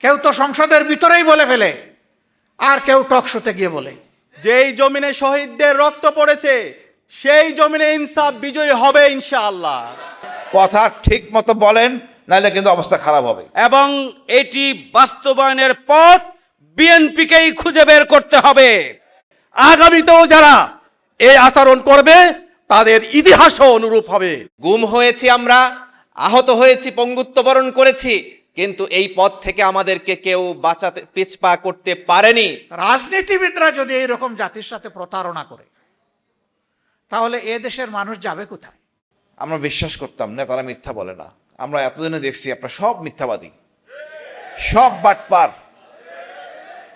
কেউ তো সংসদের ভিতরেই বলে ফেলে, আর কেউ টকশোতে গিয়ে বলে। যেই জমিনে শহীদদের রক্ত পড়েছে সেই জমিনে ইনসাফ বিজয়ী হবে ইনশাআল্লাহ। কথা ঠিক মতো বলেন, নাহলে কিন্তু অবস্থা খারাপ হবে। এবং এটি বাস্তবায়নের পথ বিএনপিকেই খুঁজে বের করতে হবে। আগামীতেও যারা এই আচরণ করবে তাদের ইতিহাসও অনুরূপ হবে। গুম হয়েছি আমরা, আহত হয়েছি, পঙ্গুত্ব বরণ করেছি, কিন্তু এই পথ থেকে আমাদেরকে কেউ বাঁচাতে পিছপা করতে পারেনি। রাজনীতিবিদরা যদি এইরকম জাতির সাথে প্রতারণা করে, তাহলে এ দেশের মানুষ যাবে কোথায়? আমরা বিশ্বাস করতাম না তারা মিথ্যা বলে না। আমরা এতদিনে দেখছি আপনারা সব মিথ্যাবাদী, সব বাটপার,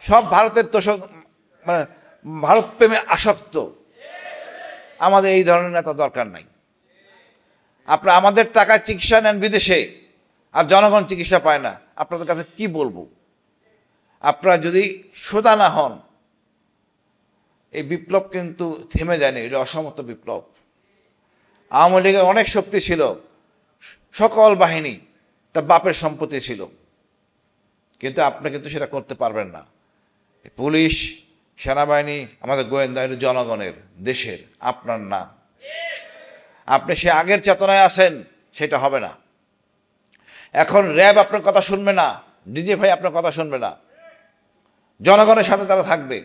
সব ভারতের তোষক, মানে ভারত প্রেমে আসক্ত। আমাদের এই ধরনের নেতা দরকার নাই। আপনারা আমাদের টাকায় চিকিৎসা নেন বিদেশে, আর জনগণ চিকিৎসা পায় না। আপনাদের কাছে কি বলবো? আপনারা যদি সোজা না হন, এই বিপ্লব কিন্তু থেমে যায়নি, এটা অসমত বিপ্লব। আওয়ামী লীগের অনেক শক্তি ছিল, সকল বাহিনী তার বাপের সম্পত্তি ছিল, কিন্তু আপনি কিন্তু সেটা করতে পারবেন না। পুলিশ, সেনাবাহিনী, আমাদের গোয়েন্দা, এটা জনগণের, দেশের, আপনার না। আপনি সে আগের চেতনায় আছেন, সেটা হবে না। এখন র্যাব আপনার কথা শুনবে না, ডিজিএফআই আপনার কথা শুনবে না, জনগণের সাথে তারা থাকবে।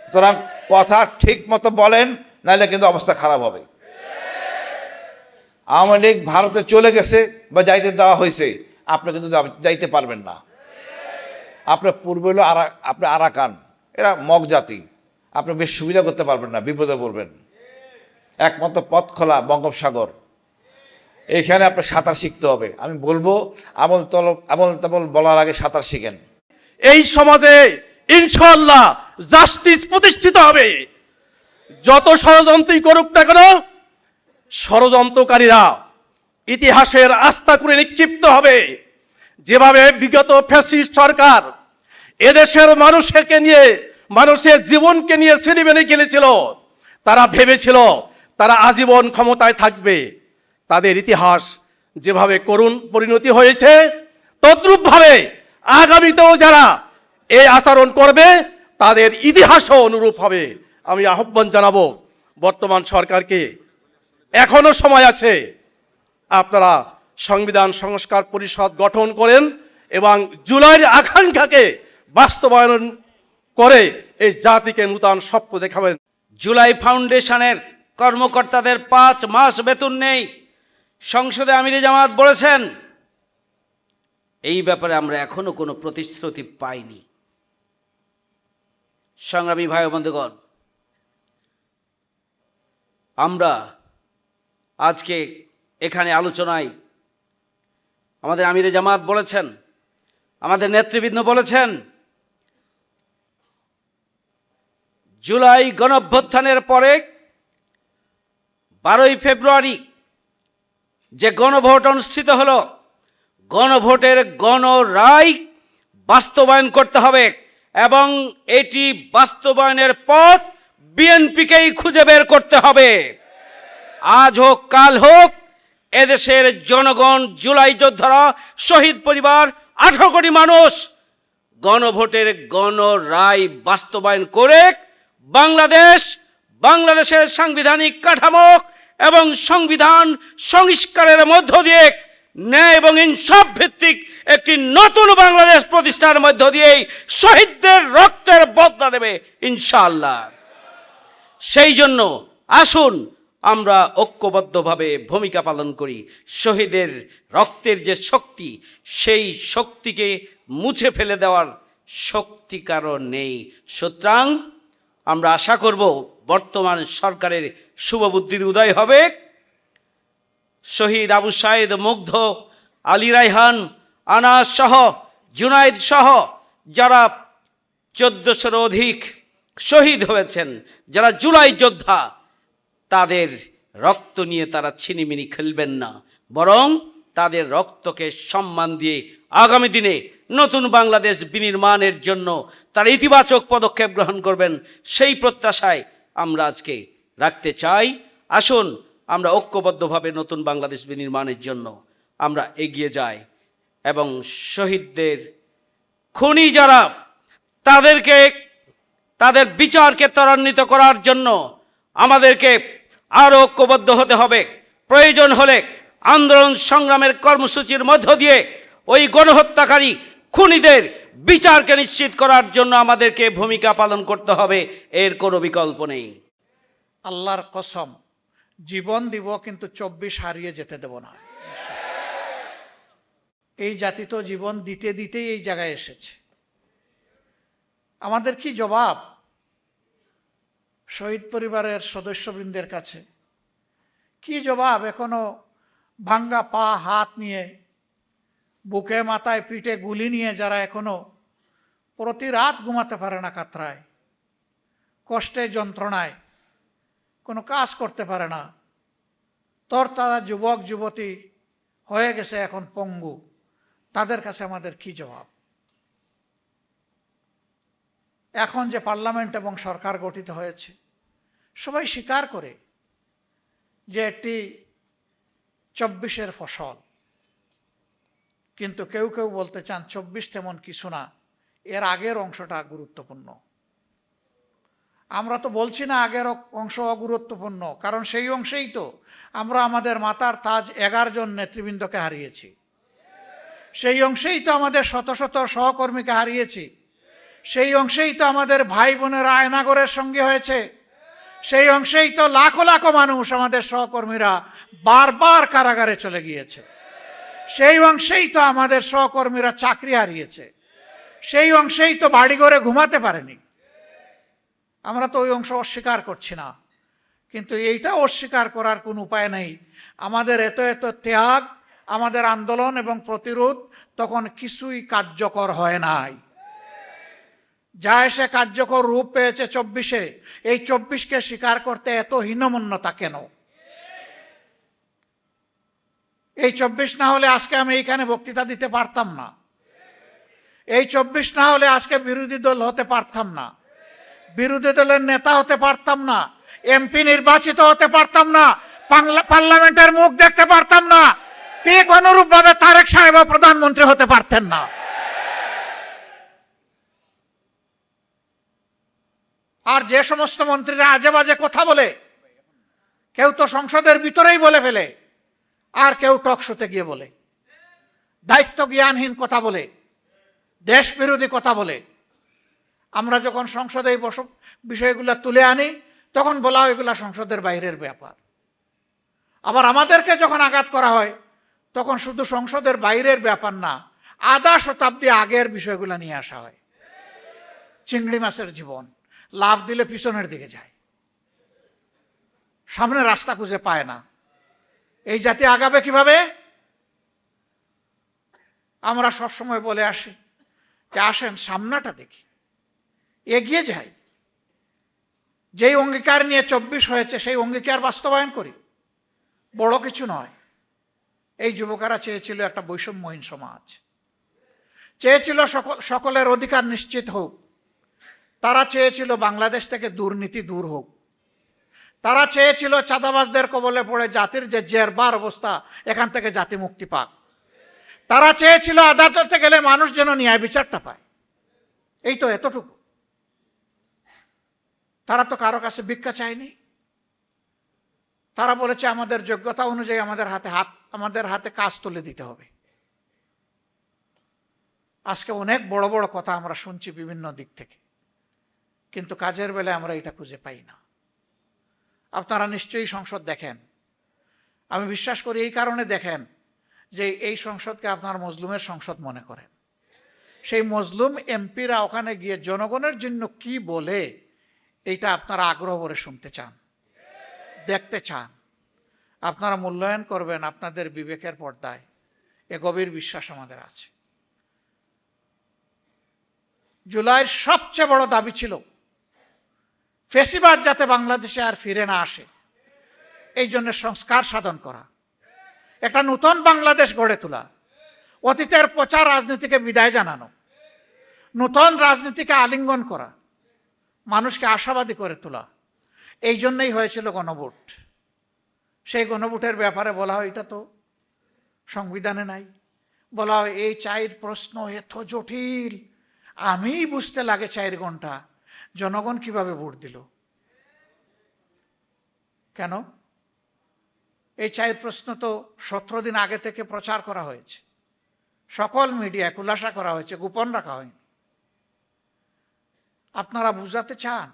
সুতরাং কথা ঠিক মতো বলেন, নাহলে কিন্তু অবস্থা খারাপ হবে। আওয়ামী লীগ ভারতে চলে গেছে বা যাইতে দেওয়া হয়েছে, আপনি কিন্তু যাইতে পারবেন না। আপনার পূর্বে হলো আপনি আরাকান, এরা মগ জাতি, আপনি বেশ সুবিধা করতে পারবেন না, বিপদে পড়বেন। একমাত্র পথ খোলা বঙ্গোপসাগর, এইখানে আপনার সাঁতার শিখতে হবে। আমি বলবো আমল তাবল বলার আগে সাঁতার শিখেন। এই সমাজে ইনশাআল্লাহ জাস্টিস প্রতিষ্ঠিত হবে। যত ষড়যন্ত্রই করুক না কেন, ষড়যন্ত্রকারীরা ইতিহাসের আস্থা করে নিক্ষিপ্ত হবে। যেভাবে বিগত ফ্যাসিস্ট সরকার এদেশের মানুষকে নিয়ে, মানুষের জীবনকে নিয়ে ছিনিমিনি খেলেছিল, তারা ভেবেছিল তারা আজীবন ক্ষমতায় থাকবে। তাদের ইতিহাস যেভাবে করুণ পরিণতি হয়েছে, তদ্রূপভাবে আগামীতেও যারা এই আচরণ করবে তাদের ইতিহাসও অনুরূপ হবে। আমি আহ্বান জানাবো বর্তমান সরকারকে, এখনো সময় আছে, আপনারা সংবিধান সংস্কার পরিষদ গঠন করেন এবং জুলাইয়ের আকাঙ্ক্ষাকে বাস্তবায়ন করে এই জাতিকে নূতন স্বপ্ন দেখাবেন। জুলাই ফাউন্ডেশনের কর্মকর্তাদের 5 মাস বেতন নেই, সংসদে আমিরে জামাত বলেছেন। এই ব্যাপারে আমরা এখনো কোনো প্রতিশ্রুতি পাইনি। সংগ্রামী ভাই ও বন্ধুগণ, আমরা আজকে এখানে আলোচনায় আমাদের আমিরে জামাত বলেছেন, আমাদের নেতৃবৃন্দ বলেছেন, জুলাই গণঅভ্যুত্থানের পরে 12ই ফেব্রুয়ারি যে গণভোট অনুষ্ঠিত হলো, গণভোটের গণরায় বাস্তবায়ন করতে হবে এবং এটি বাস্তবায়নের পথ বিএনপিকেই খুঁজে বের করতে হবে। আজ হোক কাল হোক, এদেশের জনগণ, জুলাই যোদ্ধারা, শহীদ পরিবার, 18 কোটি মানুষ গণভোটের গণরায় বাস্তবায়ন করে বাংলাদেশের সাংবিধানিক কাঠামো এবং সংবিধান সংস্কারের মধ্য দিয়ে ন্যায় এবং ইনসাফ ভিত্তিক একটি নতুন বাংলাদেশ প্রতিষ্ঠার মধ্য দিয়েই শহীদদের রক্তের বদলা নেবে ইনশাআল্লাহ। সেই জন্য আসুন আমরা ঐক্যবদ্ধভাবে ভূমিকা পালন করি। শহীদের রক্তের যে শক্তি, সেই শক্তিকে মুছে ফেলে দেওয়ার শক্তি কারো নেই। সুতরাং আমরা আশা করব বর্তমান সরকারের শুভবুদ্ধির উদয় হবে। শহীদ আবু সাইদ, মুগ্ধ, আলী রায়হান, আনাস সহ, জুনাইদ সহ যারা 1400-র অধিক শহীদ হয়েছেন, যারা জুলাই যোদ্ধা, তাদের রক্ত নিয়ে তারা ছিনিমিনি খেলবেন না, বরং তাদের রক্তকে সম্মান দিয়ে আগামী দিনে নতুন বাংলাদেশ বিনির্মাণের জন্য তারা ইতিবাচক পদক্ষেপ গ্রহণ করবেন। সেই প্রত্যাশায় আমরা আজকে রাখতে চাই। আসুন আমরা ঐক্যবদ্ধভাবে নতুন বাংলাদেশ বিনির্মাণের জন্য আমরা এগিয়ে যাই এবং শহীদদের খুনি যারা তাদেরকে তাদের বিচারকে ত্বরান্বিত করার জন্য আমাদেরকে আরও ঐক্যবদ্ধ হতে হবে। প্রয়োজন হলে আন্দোলন সংগ্রামের কর্মসূচির মধ্য দিয়ে ওই গণহত্যাকারী খুনিদের বিচারকে নিশ্চিত করার জন্য আমাদেরকে ভূমিকা পালন করতে হবে, এর কোনো বিকল্প নেই। আল্লাহর কসম, জীবন দিব কিন্তু 24 হারিয়ে যেতে দেব না। এই জাতি তো জীবন দিতে দিতেই এই জায়গায় এসেছে। আমাদের কি জবাব শহীদ পরিবারের সদস্যবৃন্দের কাছে? কি জবাব এখনো ভাঙ্গা পা হাত নিয়ে, বুকে মাথায় পিঠে গুলি নিয়ে যারা এখনো প্রতি রাত ঘুমাতে পারে না কাতরায়, কষ্টে যন্ত্রণায়, কোনো কাজ করতে পারে না, তারা যুবক যুবতী হয়ে গেছে এখন পঙ্গু, তাদের কাছে আমাদের কি জবাব? এখন যে পার্লামেন্ট এবং সরকার গঠিত হয়েছে, সবাই স্বীকার করে যে একটি 24-এর ফসল, কিন্তু কেউ কেউ বলতে চান 24 তেমন কিছু না, এর আগের অংশটা গুরুত্বপূর্ণ। আমরা তো বলছি না আগের অংশ অগুরুত্বপূর্ণ, কারণ সেই অংশেই তো আমরা আমাদের মাতার তাজ 11 জন নেতৃবৃন্দকে হারিয়েছি, সেই অংশেই তো আমাদের শত শত সহকর্মীকে হারিয়েছি, সেই অংশেই তো আমাদের ভাই বোনেরা আয়নাগরের সঙ্গে হয়েছে, সেই অংশেই তো লাখো লাখো মানুষ আমাদের সহকর্মীরা বারবার কারাগারে চলে গিয়েছে, সেই অংশেই তো আমাদের সহকর্মীরা চাকরি হারিয়েছে, সেই অংশেই তো বাড়িঘরে ঘুমাতে পারেনি। আমরা তো ওই অংশ অস্বীকার করছি না, কিন্তু এইটা অস্বীকার করার কোনো উপায় নেই। আমাদের এত এত ত্যাগ, আমাদের আন্দোলন এবং প্রতিরোধ তখন কিছুই কার্যকর হয় নাই। যা এসে কার্যকর রূপ পেয়েছে 24-এ, এই 24-কে স্বীকার করতে এত হীনমন্যতা কেন? এই 24 না হলে আজকে আমি এইখানে বক্তৃতা দিতে পারতাম না, এই 24 না হলে আজকে বিরোধী দল হতে পারতাম না, বিরোধী দলের নেতা হতে পারতাম না, এমপি নির্বাচিত হতে পারতাম না, পার্লামেন্টের মুখ দেখতে পারতাম না, ঠিক অনুরূপ ভাবে তারেক সাহেব প্রধানমন্ত্রী হতে পারতেন না। আর যে সমস্ত মন্ত্রীরা আজে বাজে কথা বলে, কেউ তো সংসদের ভিতরেই বলে ফেলে, আর কেউ টক শোতে গিয়ে বলে, দায়িত্ব জ্ঞানহীন কথা বলে, দেশ বিরোধী কথা বলে, আমরা যখন সংসদে এই বিষয়গুলো তুলে আনি তখন বলা হয় এগুলা সংসদের বাইরের ব্যাপার। আবার আমাদেরকে যখন আঘাত করা হয় তখন শুধু সংসদের বাইরের ব্যাপার না, আধা শতাব্দী আগের বিষয়গুলো নিয়ে আসা হয়। চিংড়ি মাছের জীবন, লাফ দিলে পিছনের দিকে যায়, সামনে রাস্তা খুঁজে পায় না, এই জাতি আগাবে কিভাবে? আমরা সবসময় বলে আসি যে আসেন সামনাটা দেখি, এগিয়ে যাই, যেই অঙ্গীকার নিয়ে 24 হয়েছে সেই অঙ্গীকার বাস্তবায়ন করি, বড় কিছু নয়। এই যুবকেরা চেয়েছিল একটা বৈষম্যহীন সমাজ, চেয়েছিল সকলের অধিকার নিশ্চিত হোক, তারা চেয়েছিল বাংলাদেশ থেকে দুর্নীতি দূর হোক, তারা চেয়েছিল চাঁদাবাজদের কবলে পড়ে জাতির যে জেরবার অবস্থা এখান থেকে জাতি মুক্তি পাক, তারা চেয়েছিল আদালতে গেলে মানুষ যেন ন্যায় বিচারটা পায়। এই তো এতটুকু। তারা তো কারো কাছে ভিক্ষা চায়নি, তারা বলেছে আমাদের যোগ্যতা অনুযায়ী আমাদের হাতে কাজ তুলে দিতে হবে। আজকে অনেক বড় বড় কথা আমরা শুনছি বিভিন্ন দিক থেকে, কিন্তু কাজের বেলায় আমরা এটা খুঁজে পাই না। আপনারা নিশ্চয়ই সংসদ দেখেন, আমি বিশ্বাস করি এই কারণে দেখেন যে এই সংসদকে আপনার মজলুমের সংসদ মনে করেন। সেই মজলুম এমপিরা ওখানে গিয়ে জনগণের জন্য কি বলে এইটা আপনারা আগ্রহ করে শুনতে চান, দেখতে চান, আপনারা মূল্যায়ন করবেন আপনাদের বিবেকের পর্দায়, এ গভীর বিশ্বাস আমাদের আছে। জুলাইয়ের সবচেয়ে বড় দাবি ছিল ফ্যাসিবাদ যাতে বাংলাদেশে আর ফিরে না আসে, এই জন্য সংস্কার সাধন করা, একটা নতুন বাংলাদেশ গড়ে তোলা, অতীতের পচা রাজনীতিকে বিদায় জানানো, নতুন রাজনীতিকে আলিঙ্গন করা, মানুষকে আশাবাদী করে তোলা। এই জন্যই হয়েছিল গণভোট। সেই গণভোটের ব্যাপারে বলা হয় এটা তো সংবিধানে নাই, বলা হয় এই চাইর প্রশ্ন এত জটিল আমিই বুঝতে লাগে 4 ঘন্টা জনগণ কিভাবে ভোট দিল। কেন? এই 4 প্রশ্ন তো 17 দিন আগে থেকে প্রচার করা হয়েছে, সকল মিডিয়া খুলাসা করা হয়েছে, গোপন রাখা হয়নি। আপনারা বুঝাতে চান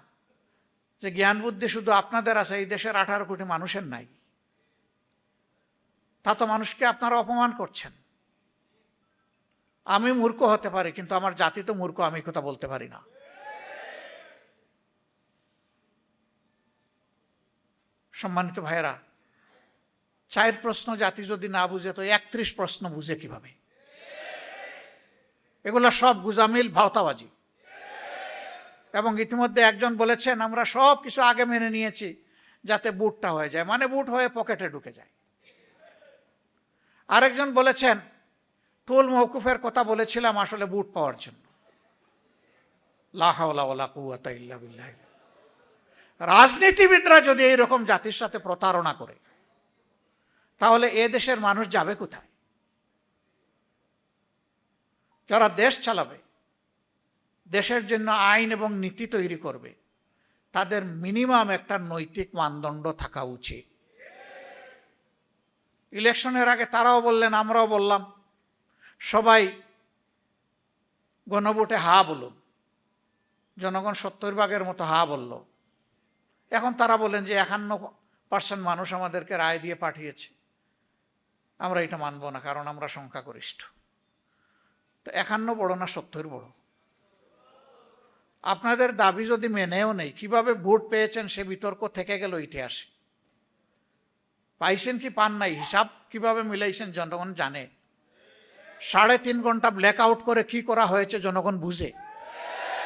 যে জ্ঞান বুদ্ধি শুধু আপনাদের আছে, এই দেশের 18 কোটি মানুষের নাই? তা তো মানুষকে আপনারা অপমান করছেন। আমি মূর্খ হতে পারি, কিন্তু আমার জাতি তো মূর্খ, আমি কথা বলতে পারি না। সম্মানিত ভাইয়েরা, 4 প্রশ্ন জাতি যদি না বুঝে তো 31 প্রশ্ন বুঝে কিভাবে? এগুলা সব গুজামিল, ভাওতাবাজি। এবং ইতিমধ্যে একজন বলেছেন আমরা সব কিছু আগে মেনে নিয়েছি যাতে বুটটা হয়ে যায়, মানে বুট হয়ে পকেটে ঢুকে যায়। আরেকজন বলেছেন টুল মওকুফের কথা বলেছিলাম আসলে বুট পাওয়ার জন্য। লা হাওলা ওয়ালা কুওয়াতা ইল্লা বিল্লাহ। রাজনীতিবিদরা যদি এইরকম জাতির সাথে প্রতারণা করে তাহলে এ দেশের মানুষ যাবে কোথায়? যারা দেশ চালাবে, দেশের জন্য আইন এবং নীতি তৈরি করবে, তাদের মিনিমাম একটা নৈতিক মানদণ্ড থাকা উচিত। ইলেকশনের আগে তারাও বললেন, আমরাও বললাম, সবাই গণভোটে হা বলুন। জনগণ 70% মতো হা বলল। এখন তারা বলেন যে 51% মানুষ আমাদেরকে রায় দিয়ে পাঠিয়েছে, আমরা এটা মানব না কারণ আমরা সংখ্যাগরিষ্ঠ। তো 51 বড় না 70 বড়? আপনাদের দাবি যদি মেনেও নেই, কিভাবে ভোট পেয়েছেন সে বিতর্ক থেকে গেল ইতিহাসে। পাইছেন কি পান নাই, হিসাব কিভাবে মিলাইছেন জনগণ জানে। 3.5 ঘন্টা ব্ল্যাক আউট করে কি করা হয়েছে জনগণ বুঝে,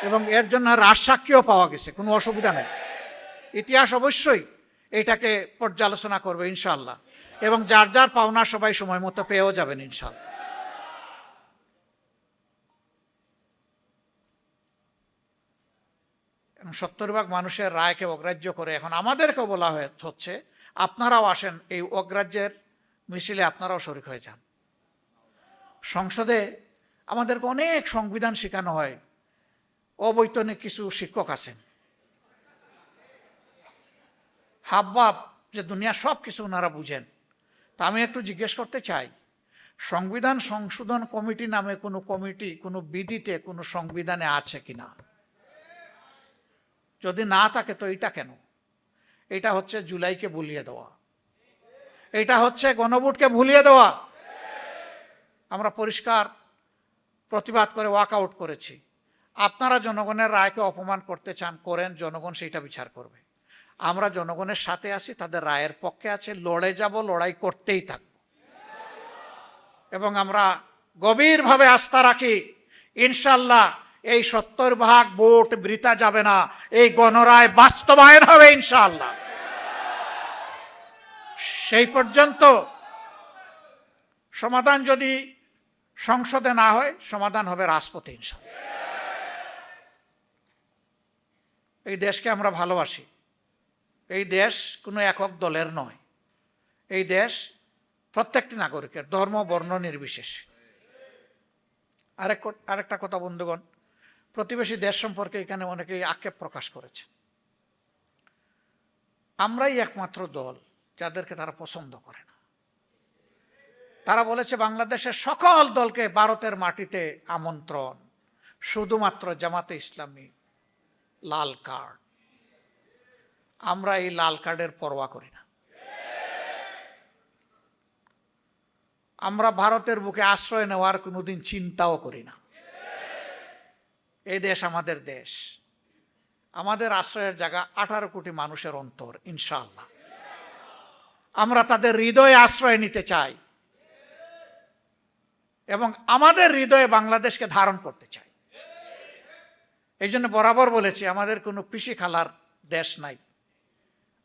এবং এর জন্য রাজসাক্ষীও পাওয়া গেছে, কোনো অসুবিধা নেই। ইতিহাস অবশ্যই এটাকে পর্যালোচনা করবে ইনশাআল্লাহ, এবং যার যার পাওনা সবাই সময় মতো পেয়েও যাবেন ইনশাআল্লাহ। 70% মানুষের রায়কে অগ্রাহ্য করে এখন আমাদেরকে বলা হচ্ছে আপনারাও আসেন, এই অগ্রাহ্যের মিছিলে আপনারাও শরীক হয়ে যান। সংসদে আমাদেরকে অনেক সংবিধান শেখানো হয়, অবৈতনিক কিছু শিক্ষক আছেন, হাবভাব যে দুনিয়া সব কিছু ওনারা বুঝেন। তা আমি একটু জিজ্ঞেস করতে চাই, সংবিধান সংশোধন কমিটি নামে কোনো কমিটি কোনো বিধিতে কোনো সংবিধানে আছে কিনা? যদি না থাকে তো এটা কেন? এটা হচ্ছে জুলাইকে ভুলিয়ে দেওয়া, এটা হচ্ছে গণভোটকে ভুলিয়ে দেওয়া। আমরা পরিষ্কার প্রতিবাদ করে ওয়াকআউট করেছি। আপনারা জনগণের রায়কে অপমান করতে চান, করেন, জনগণ সেইটা বিচার করবে। আমরা জনগণের সাথে আছি, তাদের রায়ের পক্ষে আছে, লড়ে যাব, লড়াই করতেই থাকব। এবং আমরা গভীরভাবে আস্থা রাখি ইনশাআল্লাহ এই 70% ভোট বৃথা যাবে না, এই গণরায় বাস্তবায়ন হবে ইনশাআল্লাহ। সেই পর্যন্ত সমাধান যদি সংসদে না হয়, সমাধান হবে রাজপথে ইনশাআল্লাহ। এই দেশকে আমরা ভালোবাসি। এই দেশ কোনো একক দলের নয়, এই দেশ প্রত্যেকটি নাগরিকের, ধর্ম বর্ণ নির্বিশেষে। আরেকটা কথা বন্ধুগণ, প্রতিবেশী দেশ সম্পর্কে এখানে অনেকেই আক্ষেপ প্রকাশ করেছে। আমরাই একমাত্র দল যাদেরকে তারা পছন্দ করে না। তারা বলেছে বাংলাদেশের সকল দলকে ভারতের মাটিতে আমন্ত্রণ, শুধুমাত্র জামাতে ইসলামী লাল কার্ড। আমরা এই লাল কার্ডের পরোয়া করি না। আমরা ভারতের বুকে আশ্রয় নেওয়ার কোনোদিন চিন্তাও করি না। এই দেশ আমাদের দেশ, আমাদের আশ্রয়ের জায়গা 18 কোটি মানুষের অন্তর ইনশাআল্লাহ। আমরা তাদের হৃদয়ে আশ্রয় নিতে চাই এবং আমাদের হৃদয়ে বাংলাদেশকে ধারণ করতে চাই। এই জন্য বরাবর বলেছি আমাদের কোনো পিসি খালার দেশ নাই,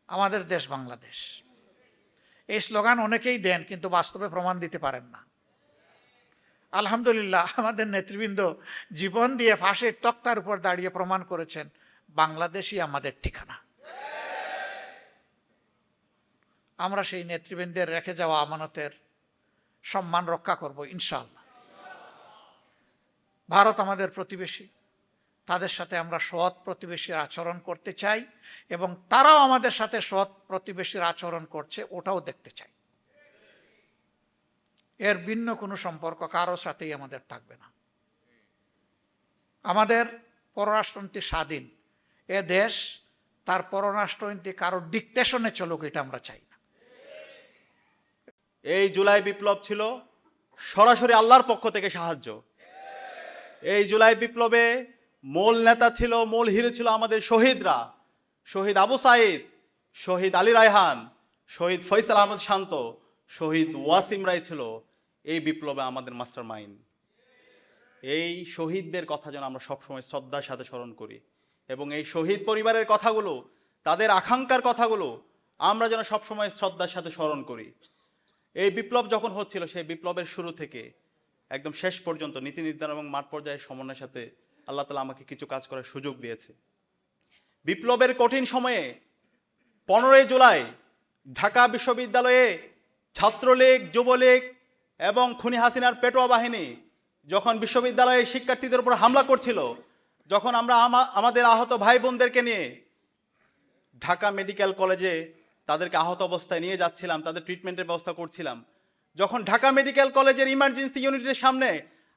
আমাদের দেশ বাংলাদেশ। এই স্লোগান অনেকেই দেন কিন্তু বাস্তবে প্রমাণ দিতে পারেন না। আলহামদুলিল্লাহ আমাদের নেতৃবৃন্দ জীবন দিয়ে ফাঁসির তক্তার উপর দাঁড়িয়ে প্রমাণ করেছেন বাংলাদেশই আমাদের ঠিকানা। আমরা সেই নেতৃবৃন্দের রেখে যাওয়া আমানতের সম্মান রক্ষা করব ইনশাআল্লাহ। ভারত আমাদের প্রতিবেশী, তাদের সাথে আমরা সৎ প্রতিবেশীর আচরণ করতে চাই এবং তারাও আমাদের সাথে সৎ প্রতিবেশীর আচরণ করছে ওটাও দেখতে চাই। এর ভিন্ন কোনো সম্পর্ক কারোর সাথেই আমাদের থাকবে না। আমাদের পররাষ্ট্রনীতি স্বাধীন, এ দেশ তার পররাষ্ট্রনীতি কারোর ডিকটেশনে চলুক, এটা আমরা চাই না। এই জুলাই বিপ্লব ছিল সরাসরি আল্লাহর পক্ষ থেকে সাহায্য। এই জুলাই বিপ্লবে মূল নেতা ছিল, মূল হিরো ছিল আমাদের শহীদরা। শহীদ আবু সাইদ, শহীদ আলী রায়হান, শহীদ ফয়সাল আহমদ শান্ত, শহীদ ওয়াসিম রায় ছিল এই বিপ্লবে আমাদের মাস্টার মাইন্ড। এই শহীদদের কথা যেন আমরা সবসময় শ্রদ্ধার সাথে স্মরণ করি এবং এই শহীদ পরিবারের কথাগুলো, তাদের আকাঙ্ক্ষার কথাগুলো আমরা যেন সবসময় শ্রদ্ধার সাথে স্মরণ করি। এই বিপ্লব যখন হচ্ছিল, সেই বিপ্লবের শুরু থেকে একদম শেষ পর্যন্ত নীতি নির্ধারণ এবং মাঠ পর্যায়ের সমন্বয়ের সাথে আল্লাহ তাআলা আমাকে কিছু কাজ করার সুযোগ দিয়েছে। বিপ্লবের কঠিন সময়ে 15ই জুলাই ঢাকা বিশ্ববিদ্যালয়ে ছাত্রলীগ, যুবলীগ এবং খুনি হাসিনার পেটোয়া বাহিনী যখন বিশ্ববিদ্যালয়ের শিক্ষার্থীদের উপর হামলা করছিল, যখন আমরা আমাদের আহত ভাই বোনদেরকে নিয়ে ঢাকা মেডিকেল কলেজে তাদেরকে আহত অবস্থায় নিয়ে যাচ্ছিলাম, তাদের ট্রিটমেন্টের ব্যবস্থা করছিলাম, যখন ঢাকা মেডিকেল কলেজের ইমার্জেন্সি ইউনিটের সামনে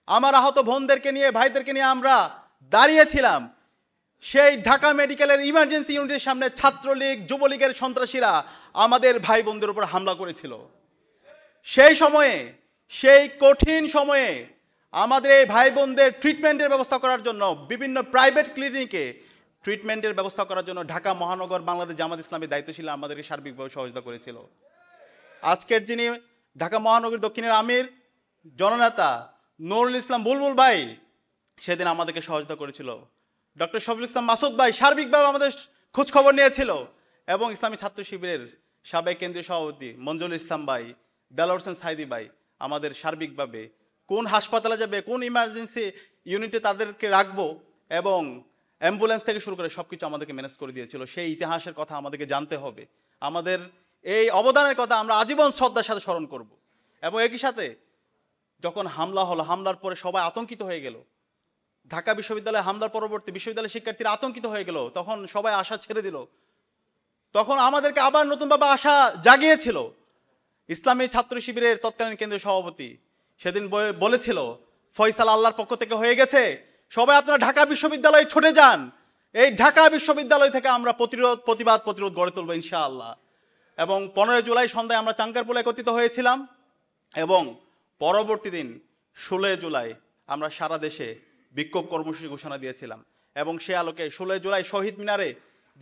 আমার আহত বোনদেরকে নিয়ে, ভাইদেরকে নিয়ে আমরা দাঁড়িয়েছিলাম, সেই ঢাকা মেডিকেলের ইমার্জেন্সি ইউনিটের সামনে ছাত্রলীগ, যুবলীগের সন্ত্রাসীরা আমাদের ভাই বোনদের উপর হামলা করেছিল। সেই সময়ে, সেই কঠিন সময়ে আমাদের এই ভাই বোনদের ট্রিটমেন্টের ব্যবস্থা করার জন্য বিভিন্ন প্রাইভেট ক্লিনিকে ট্রিটমেন্টের ব্যবস্থা করার জন্য ঢাকা মহানগর বাংলাদেশ জামাত ইসলামী দায়িত্বশীল আমাদেরকে সার্বিকভাবে সহযোগিতা করেছিল। আজকের যিনি ঢাকা মহানগর দক্ষিণের আমির জননেতা নুরুল ইসলাম বুলবুল ভাই সেদিন আমাদেরকে সহযোগিতা করেছিল। ডক্টর শফিকুল ইসলাম মাসুদ ভাই সার্বিকভাবে আমাদের খোঁজ খবর নিয়েছিল এবং ইসলামী ছাত্র শিবিরের সাবেক কেন্দ্রীয় সভাপতি মঞ্জুরুল ইসলাম ভাই, দেলোয়ার হোসেন সাইদি ভাই আমাদের সার্বিকভাবে কোন হাসপাতালে যাবে, কোন ইমার্জেন্সি ইউনিটে তাদেরকে রাখবো এবং অ্যাম্বুলেন্স থেকে শুরু করে সবকিছু আমাদেরকে ম্যানেজ করে দিয়েছিল। সেই ইতিহাসের কথা আমাদেরকে জানতে হবে। আমাদের এই অবদানের কথা আমরা আজীবন শ্রদ্ধার সাথে স্মরণ করব। এবং একই সাথে যখন হামলা হলো, হামলার পরে সবাই আতঙ্কিত হয়ে গেল। ঢাকা বিশ্ববিদ্যালয়ে হামলার পরবর্তী বিশ্ববিদ্যালয়ের শিক্ষার্থীরা আতঙ্কিত হয়ে গেল, তখন সবাই আশা ছেড়ে দিল। তখন আমাদেরকে আবার নতুনভাবে আশা জাগিয়েছিল ইসলামী ছাত্র শিবিরের তৎকালীন কেন্দ্রীয় সভাপতি। সেদিন বলেছিল ফয়সাল আল্লাহর পক্ষ থেকে হয়ে গেছে, সবাই আপনারা ঢাকা বিশ্ববিদ্যালয়ে ছুটে যান। এই ঢাকা বিশ্ববিদ্যালয় থেকে আমরা প্রতিরোধ গড়ে তুলবো ইনশাআল্লাহ। এবং 15 জুলাই সন্ধ্যায় আমরা চাঙ্কারপুলে একত্রিত হয়েছিলাম এবং পরবর্তী দিন 16 জুলাই আমরা সারা দেশে বিক্ষোভ কর্মসূচি ঘোষণা দিয়েছিলাম এবং সে আলোকে 16 জুলাই শহীদ মিনারে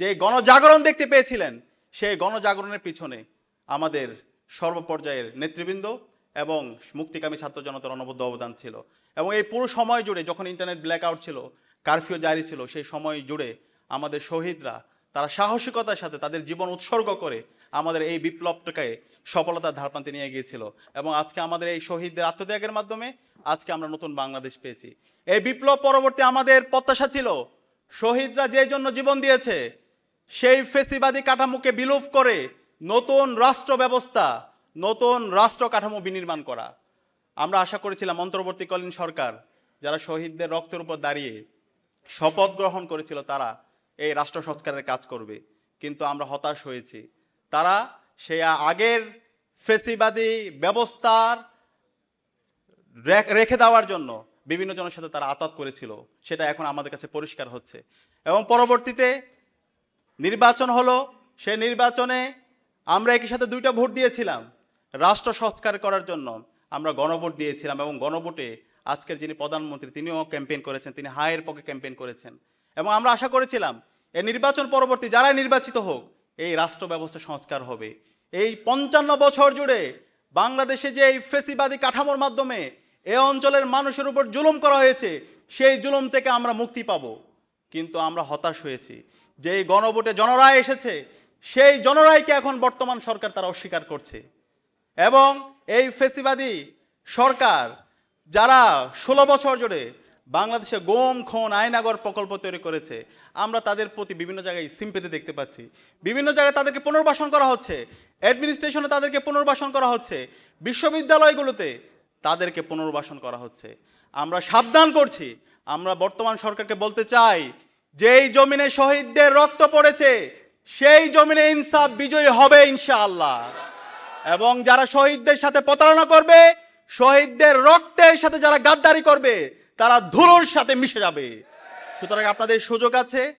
যে গণজাগরণ দেখতে পেয়েছিলেন, সেই গণজাগরণের পিছনে আমাদের সর্বপর্যায়ের নেতৃবৃন্দ এবং মুক্তিকামী ছাত্র জনতার অনবদ্য অবদান ছিল। এবং এই পুরো সময় জুড়ে যখন ইন্টারনেট ব্ল্যাকআউট ছিল, কারফিউ জারি ছিল, সেই সময় জুড়ে আমাদের শহীদরা তারা সাহসিকতার সাথে তাদের জীবন উৎসর্গ করে আমাদের এই বিপ্লবটাকে সফলতার ধারপ্রান্তে নিয়ে গিয়েছিল। এবং আজকে আমাদের এই শহীদদের আত্মত্যাগের মাধ্যমে আজকে আমরা নতুন বাংলাদেশ পেয়েছি। এই বিপ্লব পরবর্তী আমাদের প্রত্যাশা ছিল শহীদরা যে জন্য জীবন দিয়েছে সেই ফেসিবাদী কাঠামোকে বিলোপ করে নতুন রাষ্ট্র ব্যবস্থা, নতুন রাষ্ট্র কাঠামো বিনির্মাণ করা। আমরা আশা করেছিলাম অন্তর্বর্তীকালীন সরকার যারা শহীদদের রক্তের উপর দাঁড়িয়ে শপথ গ্রহণ করেছিল তারা এই রাষ্ট্র সংস্কারের কাজ করবে, কিন্তু আমরা হতাশ হয়েছি। তারা সেই আগের ফেসিবাদী ব্যবস্থার রেখে দেওয়ার জন্য বিভিন্ন জনের সাথে তারা আতাত করেছিল, সেটা এখন আমাদের কাছে পরিষ্কার হচ্ছে। এবং পরবর্তীতে নির্বাচন হলো, সেই নির্বাচনে আমরা একই সাথে 2টা ভোট দিয়েছিলাম। রাষ্ট্র সংস্কার করার জন্য আমরা গণভোট দিয়েছিলাম এবং গণভোটে আজকের যিনি প্রধানমন্ত্রী তিনিও ক্যাম্পেইন করেছেন, তিনি হায়ের পক্ষে ক্যাম্পেইন করেছেন। এবং আমরা আশা করেছিলাম এই নির্বাচন পরবর্তী যারাই নির্বাচিত হোক এই রাষ্ট্র ব্যবস্থা সংস্কার হবে। এই 55 বছর জুড়ে বাংলাদেশে যে এই ফেসিবাদী কাঠামোর মাধ্যমে এই অঞ্চলের মানুষের উপর জুলুম করা হয়েছে, সেই জুলুম থেকে আমরা মুক্তি পাব। কিন্তু আমরা হতাশ হয়েছি যে এই গণভোটে জনরায় এসেছে, সেই জনরায়কে এখন বর্তমান সরকার তারা অস্বীকার করছে। এবং এই ফেসিবাদী সরকার যারা 16 বছর জুড়ে বাংলাদেশে গুম, খুন, আয়নাগর প্রকল্প তৈরি করেছে, আমরা তাদের প্রতি বিভিন্ন জায়গায় সিম্পেথি দেখতে পাচ্ছি। বিভিন্ন জায়গায় তাদেরকে পুনর্বাসন করা হচ্ছে, অ্যাডমিনিস্ট্রেশনে তাদেরকে পুনর্বাসন করা হচ্ছে, বিশ্ববিদ্যালয়গুলোতে তাদেরকে পুনর্বাসন করা হচ্ছে। আমরা সাবধান করছি, আমরা বর্তমান সরকারকে বলতে চাই, যেই জমিনে শহীদদের রক্ত পড়েছে সেই জমিনে ইনসাফ বিজয়ী হবে ইনশাআল্লাহ। এবং যারা শহীদদের সাথে প্রতারণা করবে, শহীদদের রক্তের সাথে যারা গাদ্দারি করবে, তারা ধুলোর সাথে মিশে যাবে। সুতরাং আপনাদের সুযোগ আছে।